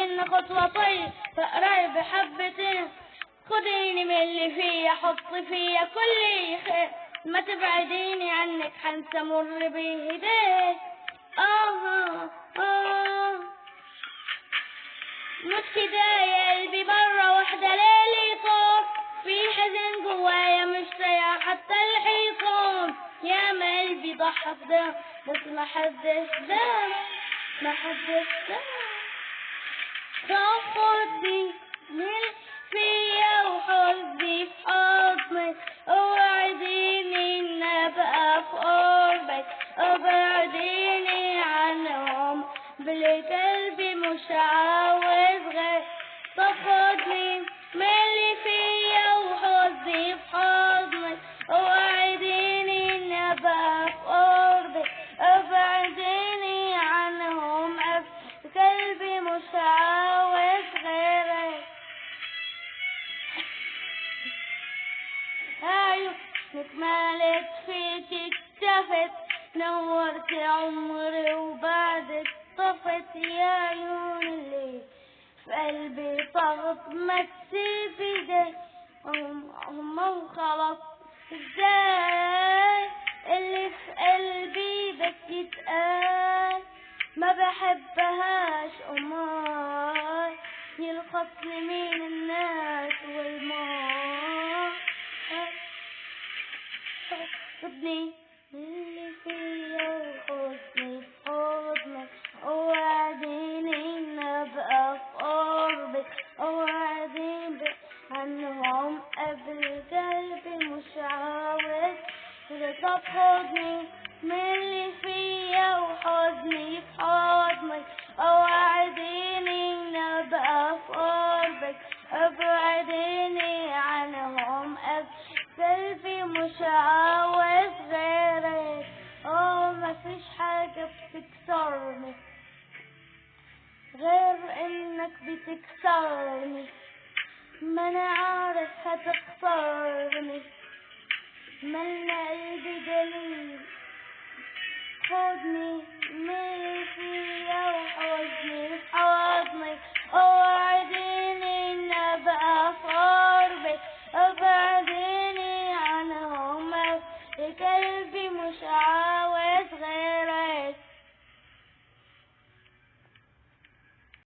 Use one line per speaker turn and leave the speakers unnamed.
منا خطوتين فقرب بحبتين خديني من اللي فيا حط فيا كل خير ما تبعديني عنك حنسى مر بإيديك مش كده يا قلبي مرة واحدة ليلي طار في حزن جوايا مش طايق حتى الحيطان يا ما قلبي ضحك ده بس ما حدش ده خدني من فيا وحزني في حضنك اوعديني ان ابقى في قربك ابعديني عنهم بالقلب مش عاوز غير تاخدني من اللي فيا وحزني في حضنك اوعديني ان ابقى في قربك ابعديني عنهم قلبي مش عاوز غيرك عيونك مالت فيك اكتفت نورت عمري وبعدك طفت يا عيون اللي في قلبي طغت ما تسيبي ده هما وخلاص ازاي اللي في قلبي بس يتقال ما بحبهاش أمال يلخصني من الناس والمال خدني اللي فيا وحزني في حضنك اوعديني ان ابقى في قربك اوعديني عنهم قبل قلبي مش عاوز طب خدني من اللي فيا وحزني في حضنك اوعديني ان ابقى في قربك ابعديني عنهم قلبي مش عاوز غيرك مفيش حاجة بتكسرني غير انك بتكسرني ما انا عارف هتخسرني ملنا قلبي دليل خدني من اللي فيا وحزني